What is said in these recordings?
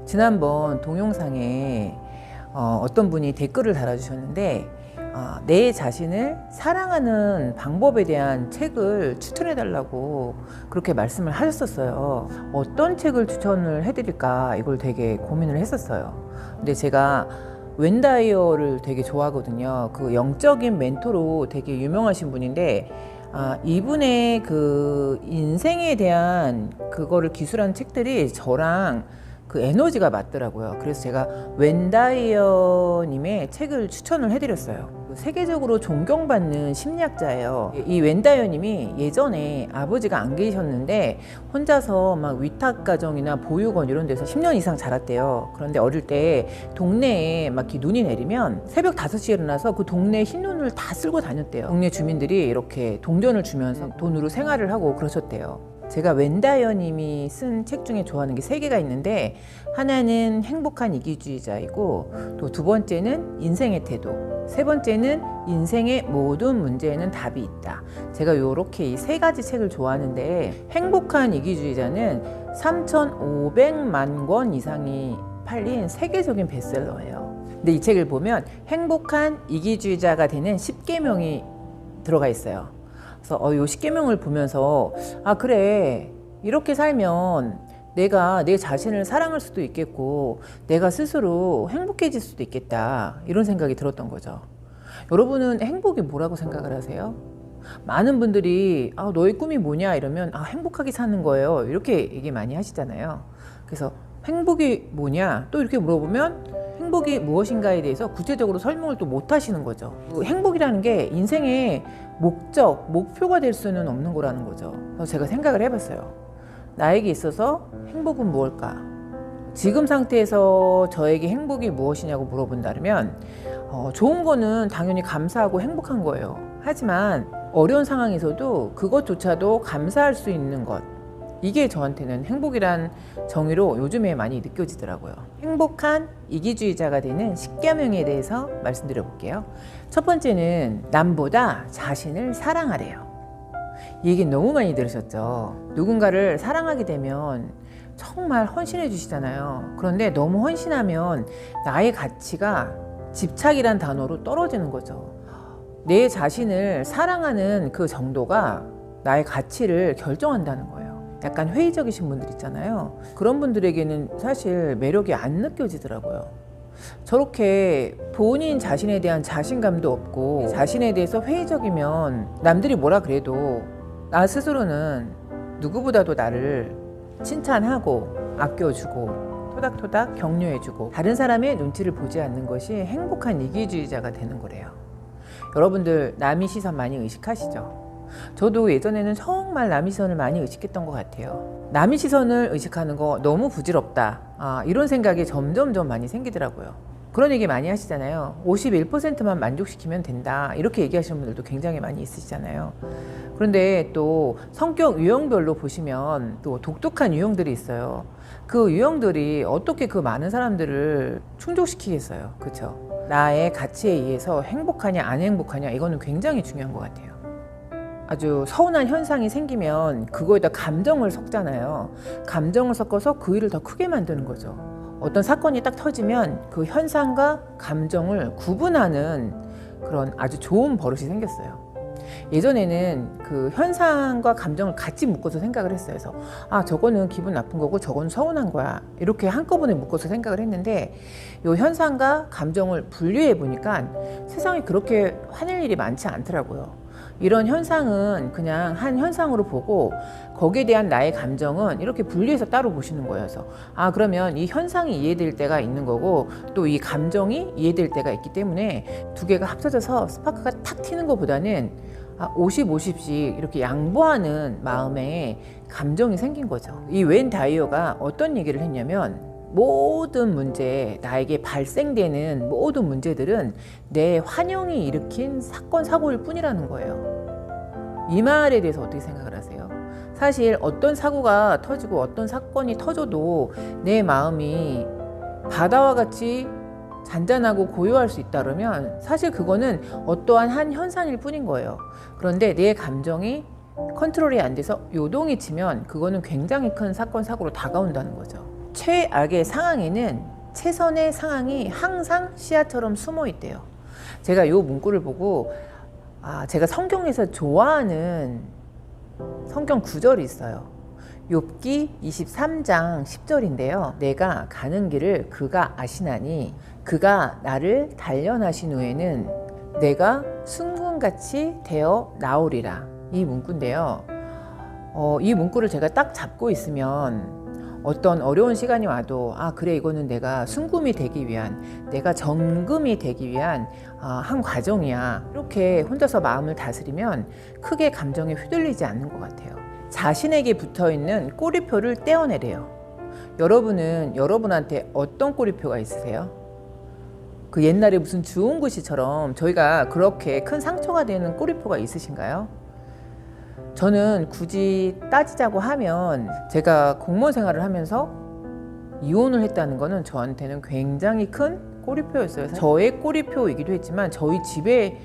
지난번 동영상에 어떤 분이 댓글을 달아주셨는데 내 자신을 사랑하는 방법에 대한 책을 추천해 달라고 그렇게 말씀을 하셨었어요. 어떤 책을 추천을 해드릴까 이걸 되게 고민을 했었어요. 근데 제가 웬다이어를 되게 좋아하거든요. 그 영적인 멘토로 되게 유명하신 분인데 이분의 그 인생에 대한 그거를 기술한 책들이 저랑 그 에너지가 맞더라고요. 그래서 제가 웬다이어님의 책을 추천을 해드렸어요. 세계적으로 존경받는 심리학자예요. 이 웬다이어님이 예전에 아버지가 안 계셨는데 혼자서 막 위탁가정이나 보육원 이런 데서 10년 이상 자랐대요. 그런데 어릴 때 동네에 막 이렇게 눈이 내리면 새벽 5시에 일어나서 그 동네 흰눈을 다 쓸고 다녔대요. 동네 주민들이 이렇게 동전을 주면서 돈으로 생활을 하고 그러셨대요. 제가 웬다이어님이 쓴 책 중에 좋아하는 게 3개가 있는데, 하나는 행복한 이기주의자이고, 또 2번째는 인생의 태도, 3번째는 인생의 모든 문제에는 답이 있다. 제가 이렇게 이 3가지 책을 좋아하는데, 행복한 이기주의자는 3,500만 권 이상이 팔린 세계적인 베스트셀러예요. 근데 이 책을 보면 행복한 이기주의자가 되는 10계명이 들어가 있어요. 그래서 이 10계명을 보면서 그래, 이렇게 살면 내가 내 자신을 사랑할 수도 있겠고 내가 스스로 행복해질 수도 있겠다, 이런 생각이 들었던 거죠. 여러분은 행복이 뭐라고 생각을 하세요? 많은 분들이 너의 꿈이 뭐냐 이러면 행복하게 사는 거예요, 이렇게 얘기 많이 하시잖아요. 그래서 행복이 뭐냐 또 이렇게 물어보면 행복이 무엇인가에 대해서 구체적으로 설명을 또 못 하시는 거죠. 행복이라는 게 인생의 목적, 목표가 될 수는 없는 거라는 거죠. 그래서 제가 생각을 해봤어요. 나에게 있어서 행복은 무엇일까? 지금 상태에서 저에게 행복이 무엇이냐고 물어본다면 좋은 거는 당연히 감사하고 행복한 거예요. 하지만 어려운 상황에서도 그것조차도 감사할 수 있는 것, 이게 저한테는 행복이란 정의로 요즘에 많이 느껴지더라고요. 행복한 이기주의자가 되는 10계명에 대해서 말씀드려 볼게요. 첫 번째는 남보다 자신을 사랑하래요. 이 얘기 너무 많이 들으셨죠? 누군가를 사랑하게 되면 정말 헌신해 주시잖아요. 그런데 너무 헌신하면 나의 가치가 집착이란 단어로 떨어지는 거죠. 내 자신을 사랑하는 그 정도가 나의 가치를 결정한다는 거예요. 약간 회의적이신 분들 있잖아요. 그런 분들에게는 사실 매력이 안 느껴지더라고요. 저렇게 본인 자신에 대한 자신감도 없고 자신에 대해서 회의적이면 남들이 뭐라 그래도 나 스스로는 누구보다도 나를 칭찬하고 아껴주고 토닥토닥 격려해주고 다른 사람의 눈치를 보지 않는 것이 행복한 이기주의자가 되는 거래요. 여러분들 남의 시선 많이 의식하시죠? 저도 예전에는 정말 남의 시선을 많이 의식했던 것 같아요. 남의 시선을 의식하는 거 너무 부질없다, 이런 생각이 점점점 많이 생기더라고요. 그런 얘기 많이 하시잖아요. 51%만 만족시키면 된다, 이렇게 얘기하시는 분들도 굉장히 많이 있으시잖아요. 그런데 또 성격 유형별로 보시면 또 독특한 유형들이 있어요. 그 유형들이 어떻게 그 많은 사람들을 충족시키겠어요, 그렇죠? 나의 가치에 의해서 행복하냐 안 행복하냐, 이거는 굉장히 중요한 것 같아요. 아주 서운한 현상이 생기면 그거에다 감정을 섞잖아요. 감정을 섞어서 그 일을 더 크게 만드는 거죠. 어떤 사건이 딱 터지면 그 현상과 감정을 구분하는 그런 아주 좋은 버릇이 생겼어요. 예전에는 그 현상과 감정을 같이 묶어서 생각을 했어요. 그래서 저거는 기분 나쁜 거고 저건 서운한 거야, 이렇게 한꺼번에 묶어서 생각을 했는데, 이 현상과 감정을 분리해 보니까 세상에 그렇게 화낼 일이 많지 않더라고요. 이런 현상은 그냥 한 현상으로 보고 거기에 대한 나의 감정은 이렇게 분리해서 따로 보시는 거예요. 그래서 그러면 이 현상이 이해될 때가 있는 거고 또 이 감정이 이해될 때가 있기 때문에 두 개가 합쳐져서 스파크가 탁 튀는 것보다는 50, 50씩 이렇게 양보하는 마음에 감정이 생긴 거죠. 이 웬다이어가 어떤 얘기를 했냐면, 모든 문제, 나에게 발생되는 모든 문제들은 내 환영이 일으킨 사건, 사고일 뿐이라는 거예요. 이 말에 대해서 어떻게 생각을 하세요? 사실 어떤 사고가 터지고 어떤 사건이 터져도 내 마음이 바다와 같이 잔잔하고 고요할 수 있다 그러면 사실 그거는 어떠한 한 현상일 뿐인 거예요. 그런데 내 감정이 컨트롤이 안 돼서 요동이 치면 그거는 굉장히 큰 사건, 사고로 다가온다는 거죠. 최악의 상황에는 최선의 상황이 항상 시야처럼 숨어 있대요. 제가 이 문구를 보고 제가 성경에서 좋아하는 성경 구절이 있어요. 욥기 23장 10절인데요. 내가 가는 길을 그가 아시나니 그가 나를 단련하신 후에는 내가 순금같이 되어 나오리라. 이 문구인데요. 이 문구를 제가 딱 잡고 있으면 어떤 어려운 시간이 와도 그래, 이거는 내가 순금이 되기 위한, 내가 정금이 되기 위한 한 과정이야. 이렇게 혼자서 마음을 다스리면 크게 감정에 휘둘리지 않는 것 같아요. 자신에게 붙어있는 꼬리표를 떼어내래요. 여러분은 여러분한테 어떤 꼬리표가 있으세요? 그 옛날에 무슨 주홍글씨처럼 저희가 그렇게 큰 상처가 되는 꼬리표가 있으신가요? 저는 굳이 따지자고 하면 제가 공무원 생활을 하면서 이혼을 했다는 거는 저한테는 굉장히 큰 꼬리표였어요. 저의 꼬리표이기도 했지만 저희 집에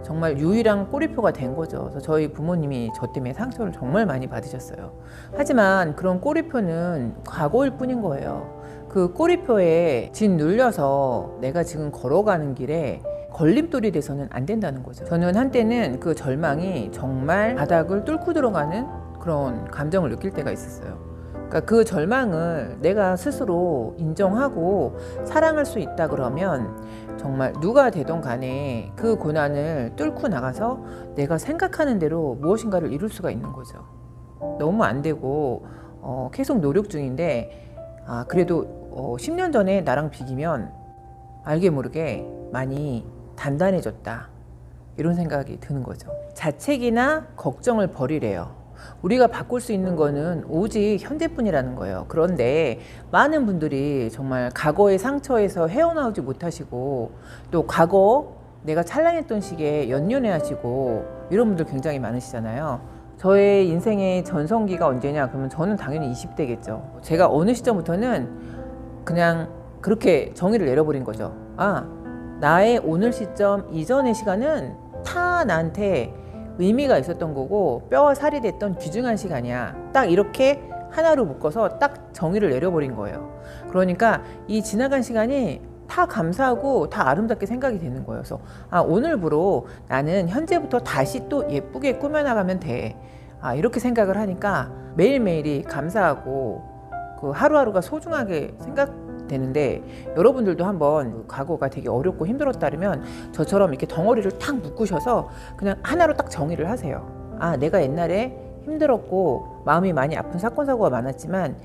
정말 유일한 꼬리표가 된 거죠. 그래서 저희 부모님이 저 때문에 상처를 정말 많이 받으셨어요. 하지만 그런 꼬리표는 과거일 뿐인 거예요. 그 꼬리표에 짓눌려서 내가 지금 걸어가는 길에 걸림돌이 돼서는 안 된다는 거죠. 저는 한때는 그 절망이 정말 바닥을 뚫고 들어가는 그런 감정을 느낄 때가 있었어요. 그러니까 그 절망을 내가 스스로 인정하고 사랑할 수 있다 그러면 정말 누가 되던 간에 그 고난을 뚫고 나가서 내가 생각하는 대로 무엇인가를 이룰 수가 있는 거죠. 너무 안 되고 계속 노력 중인데 그래도 10년 전에 나랑 비기면 알게 모르게 많이 단단해졌다, 이런 생각이 드는 거죠. 자책이나 걱정을 버리래요. 우리가 바꿀 수 있는 거는 오직 현재뿐이라는 거예요. 그런데 많은 분들이 정말 과거의 상처에서 헤어나오지 못하시고 또 과거 내가 찬란했던 시기에 연연해 하시고 이런 분들 굉장히 많으시잖아요. 저의 인생의 전성기가 언제냐? 그러면 저는 당연히 20대겠죠. 제가 어느 시점부터는 그냥 그렇게 정의를 내려버린 거죠. 나의 오늘 시점 이전의 시간은 다 나한테 의미가 있었던 거고 뼈와 살이 됐던 귀중한 시간이야. 딱 이렇게 하나로 묶어서 딱 정의를 내려버린 거예요. 그러니까 이 지나간 시간이 다 감사하고 다 아름답게 생각이 되는 거예요. 그래서 오늘부로 나는 현재부터 다시 또 예쁘게 꾸며나가면 돼. 이렇게 생각을 하니까 매일매일이 감사하고 그 하루하루가 소중하게 생각되는데, 여러분들도 한번 과거가 되게 어렵고 힘들었다면 저처럼 이렇게 덩어리를 탁 묶으셔서 그냥 하나로 딱 정의를 하세요. 내가 옛날에 힘들었고 마음이 많이 아픈 사건 사고가 많았지만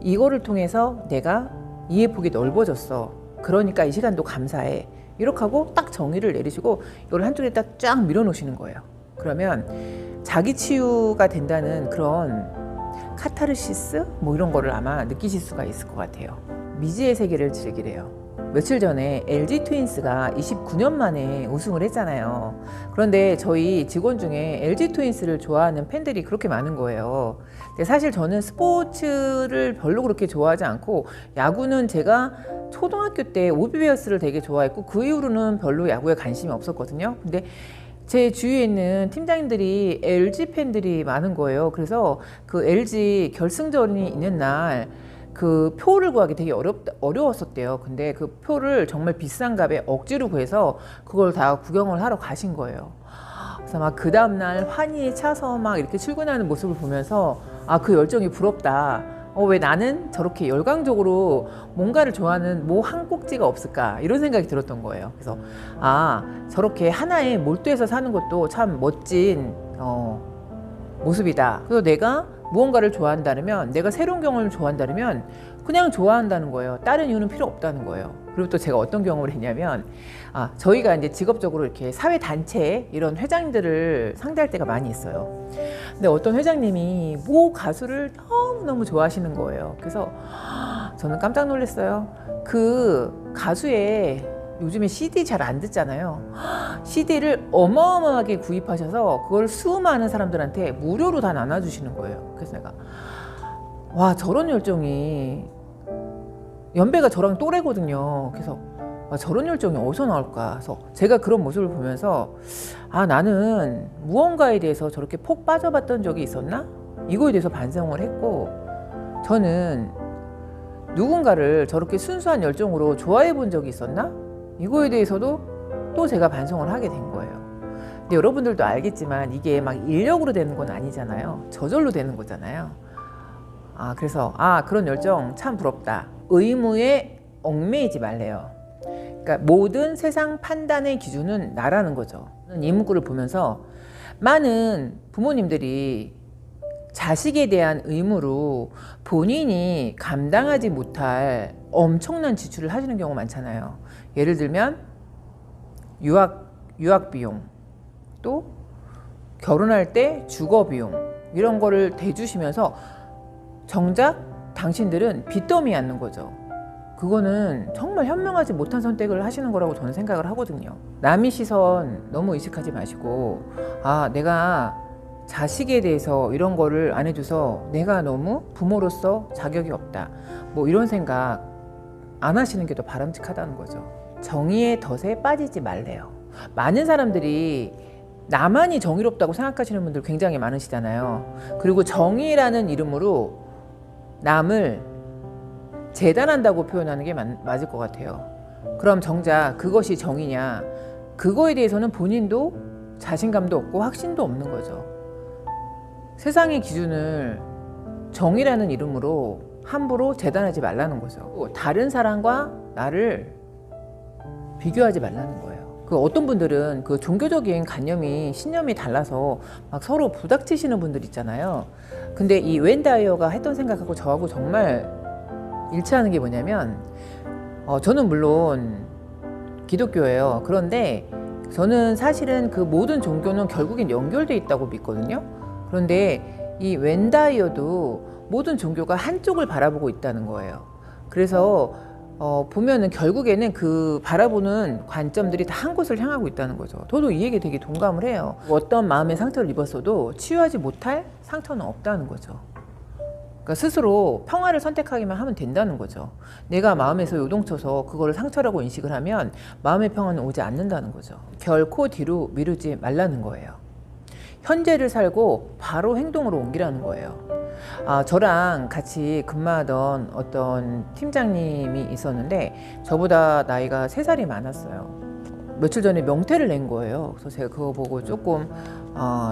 이거를 통해서 내가 이해폭이 넓어졌어. 그러니까 이 시간도 감사해. 이렇게 하고 딱 정의를 내리시고 이걸 한쪽에다 쫙 밀어놓으시는 거예요. 그러면 자기 치유가 된다는 그런 카타르시스 이런 거를 아마 느끼실 수가 있을 것 같아요. 미지의 세계를 즐기래요. 며칠 전에 LG 트윈스가 29년 만에 우승을 했잖아요. 그런데 저희 직원 중에 LG 트윈스를 좋아하는 팬들이 그렇게 많은 거예요. 근데 사실 저는 스포츠를 별로 그렇게 좋아하지 않고, 야구는 제가 초등학교 때 오비베어스를 되게 좋아했고 그 이후로는 별로 야구에 관심이 없었거든요. 근데 제 주위에 있는 팀장님들이 LG 팬들이 많은 거예요. 그래서 그 LG 결승전이 있는 날 그 표를 구하기 되게 어려웠었대요. 근데 그 표를 정말 비싼 값에 억지로 구해서 그걸 다 구경을 하러 가신 거예요. 그래서 막 그 다음날 환희에 차서 막 이렇게 출근하는 모습을 보면서 그 열정이 부럽다. 왜 나는 저렇게 열광적으로 뭔가를 좋아하는 한 꼭지가 없을까, 이런 생각이 들었던 거예요. 그래서 저렇게 하나에 몰두해서 사는 것도 참 멋진 모습이다. 그래서 내가 무언가를 좋아한다면, 내가 새로운 경험을 좋아한다면 그냥 좋아한다는 거예요. 다른 이유는 필요 없다는 거예요. 그리고 또 제가 어떤 경험을 했냐면 저희가 이제 직업적으로 이렇게 사회 단체 이런 회장님들을 상대할 때가 많이 있어요. 근데 어떤 회장님이 가수를 너무너무 좋아하시는 거예요. 그래서 저는 깜짝 놀랐어요. 그 가수의 요즘에 CD 잘 안 듣잖아요. CD를 어마어마하게 구입하셔서 그걸 수많은 사람들한테 무료로 다 나눠주시는 거예요. 그래서 내가 저런 열정이, 연배가 저랑 또래거든요. 그래서 저런 열정이 어디서 나올까. 그래서 제가 그런 모습을 보면서 나는 무언가에 대해서 저렇게 폭 빠져봤던 적이 있었나? 이거에 대해서 반성을 했고, 저는 누군가를 저렇게 순수한 열정으로 좋아해 본 적이 있었나? 이거에 대해서도 또 제가 반성을 하게 된 거예요. 근데 여러분들도 알겠지만 이게 막 인력으로 되는 건 아니잖아요. 저절로 되는 거잖아요. 그래서 그런 열정 참 부럽다. 의무에 얽매이지 말래요. 그러니까 모든 세상 판단의 기준은 나라는 거죠. 이 문구를 보면서 많은 부모님들이 자식에 대한 의무로 본인이 감당하지 못할 엄청난 지출을 하시는 경우가 많잖아요. 예를 들면 유학 비용, 또 결혼할 때 주거 비용, 이런 거를 대주시면서 정작 당신들은 빚더미 않는 거죠. 그거는 정말 현명하지 못한 선택을 하시는 거라고 저는 생각을 하거든요. 남의 시선 너무 의식하지 마시고, 내가 자식에 대해서 이런 거를 안 해줘서 내가 너무 부모로서 자격이 없다, 뭐 이런 생각 안 하시는 게 더 바람직하다는 거죠. 정의의 덫에 빠지지 말래요. 많은 사람들이 나만이 정의롭다고 생각하시는 분들 굉장히 많으시잖아요. 그리고 정의라는 이름으로 남을 재단한다고 표현하는 게 맞을 것 같아요. 그럼 정작 그것이 정의냐? 그거에 대해서는 본인도 자신감도 없고 확신도 없는 거죠. 세상의 기준을 정의라는 이름으로 함부로 재단하지 말라는 거죠. 다른 사람과 나를 비교하지 말라는 거예요. 어떤 분들은 그 종교적인 신념이 달라서 막 서로 부닥치시는 분들 있잖아요. 근데 이 웬다이어가 했던 생각하고 저하고 정말 일치하는 게 뭐냐면, 저는 물론 기독교예요. 그런데 저는 사실은 그 모든 종교는 결국엔 연결돼 있다고 믿거든요. 그런데 이 웬다이어도 모든 종교가 한쪽을 바라보고 있다는 거예요. 그래서 보면은 결국에는 그 바라보는 관점들이 다 한 곳을 향하고 있다는 거죠. 저도 이 얘기에 되게 동감을 해요. 어떤 마음의 상처를 입었어도 치유하지 못할 상처는 없다는 거죠. 그러니까 스스로 평화를 선택하기만 하면 된다는 거죠. 내가 마음에서 요동쳐서 그거를 상처라고 인식을 하면 마음의 평화는 오지 않는다는 거죠. 결코 뒤로 미루지 말라는 거예요. 현재를 살고 바로 행동으로 옮기라는 거예요. 저랑 같이 근무하던 어떤 팀장님이 있었는데 저보다 나이가 3살이 많았어요. 며칠 전에 명퇴를 낸 거예요. 그래서 제가 그거 보고 조금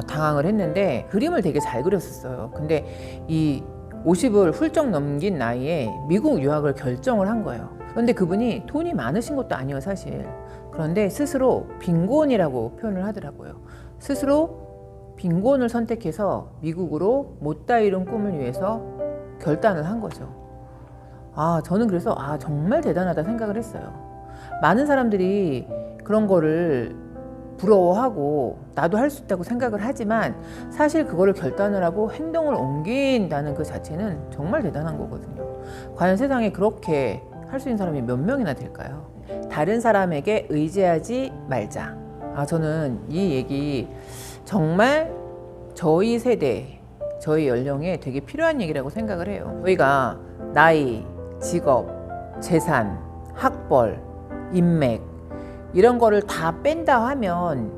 당황을 했는데, 그림을 되게 잘 그렸었어요. 근데 이 50을 훌쩍 넘긴 나이에 미국 유학을 결정을 한 거예요. 그런데 그분이 돈이 많으신 것도 아니에요, 사실. 그런데 스스로 빈곤이라고 표현을 하더라고요. 스스로 빈곤을 선택해서 미국으로 못다 이룬 꿈을 위해서 결단을 한 거죠. 저는 그래서 정말 대단하다 생각을 했어요. 많은 사람들이 그런 거를 부러워하고 나도 할 수 있다고 생각을 하지만, 사실 그거를 결단을 하고 행동을 옮긴다는 그 자체는 정말 대단한 거거든요. 과연 세상에 그렇게 할 수 있는 사람이 몇 명이나 될까요? 다른 사람에게 의지하지 말자. 저는 이 얘기 정말 저희 세대, 저희 연령에 되게 필요한 얘기라고 생각을 해요. 저희가 나이, 직업, 재산, 학벌, 인맥 이런 거를 다 뺀다 하면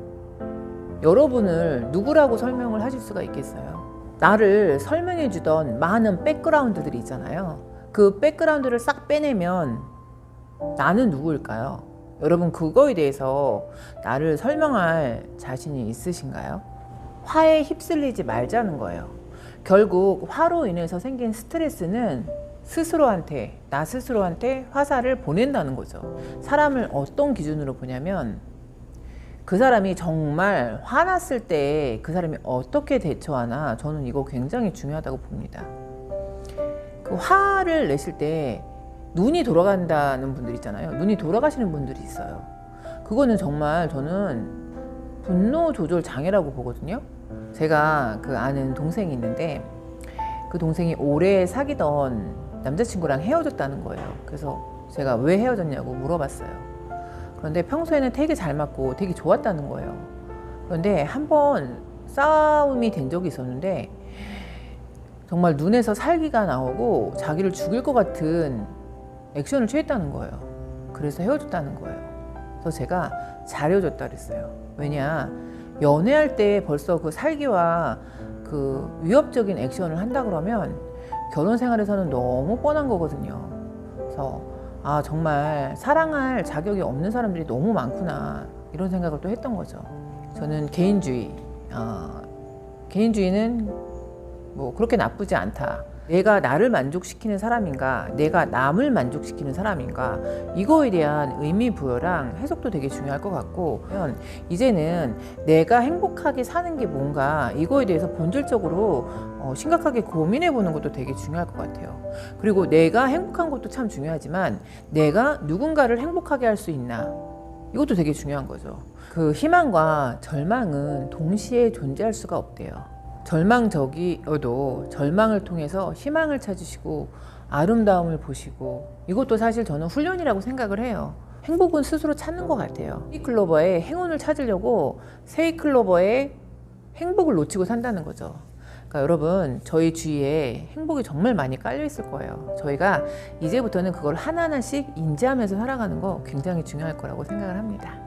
여러분을 누구라고 설명을 하실 수가 있겠어요? 나를 설명해 주던 많은 백그라운드들이 있잖아요. 그 백그라운드를 싹 빼내면 나는 누구일까요? 여러분, 그거에 대해서 나를 설명할 자신이 있으신가요? 화에 휩쓸리지 말자는 거예요. 결국 화로 인해서 생긴 스트레스는 나 스스로한테 화살을 보낸다는 거죠. 사람을 어떤 기준으로 보냐면, 그 사람이 정말 화났을 때 그 사람이 어떻게 대처하나, 저는 이거 굉장히 중요하다고 봅니다. 그 화를 내실 때 눈이 돌아간다는 분들 있잖아요. 눈이 돌아가시는 분들이 있어요. 그거는 정말 저는 분노 조절 장애라고 보거든요. 제가 그 아는 동생이 있는데, 그 동생이 오래 사귀던 남자친구랑 헤어졌다는 거예요. 그래서 제가 왜 헤어졌냐고 물어봤어요. 그런데 평소에는 되게 잘 맞고 되게 좋았다는 거예요. 그런데 한 번 싸움이 된 적이 있었는데 정말 눈에서 살기가 나오고 자기를 죽일 것 같은 액션을 취했다는 거예요. 그래서 헤어졌다는 거예요. 그래서 제가 잘 헤어졌다 그랬어요. 왜냐, 연애할 때 벌써 그 살기와 그 위협적인 액션을 한다 그러면 결혼 생활에서는 너무 뻔한 거거든요. 그래서 아, 정말 사랑할 자격이 없는 사람들이 너무 많구나 이런 생각을 또 했던 거죠. 저는 개인주의는 뭐 그렇게 나쁘지 않다. 내가 나를 만족시키는 사람인가, 내가 남을 만족시키는 사람인가, 이거에 대한 의미 부여랑 해석도 되게 중요할 것 같고, 이제는 내가 행복하게 사는 게 뭔가 이거에 대해서 본질적으로 심각하게 고민해 보는 것도 되게 중요할 것 같아요. 그리고 내가 행복한 것도 참 중요하지만 내가 누군가를 행복하게 할 수 있나, 이것도 되게 중요한 거죠. 그 희망과 절망은 동시에 존재할 수가 없대요. 절망적이어도 절망을 통해서 희망을 찾으시고 아름다움을 보시고, 이것도 사실 저는 훈련이라고 생각을 해요. 행복은 스스로 찾는 것 같아요. 세이클로버의 행운을 찾으려고 세이클로버의 행복을 놓치고 산다는 거죠. 그러니까 여러분, 저희 주위에 행복이 정말 많이 깔려 있을 거예요. 저희가 이제부터는 그걸 하나하나씩 인지하면서 살아가는 거 굉장히 중요할 거라고 생각을 합니다.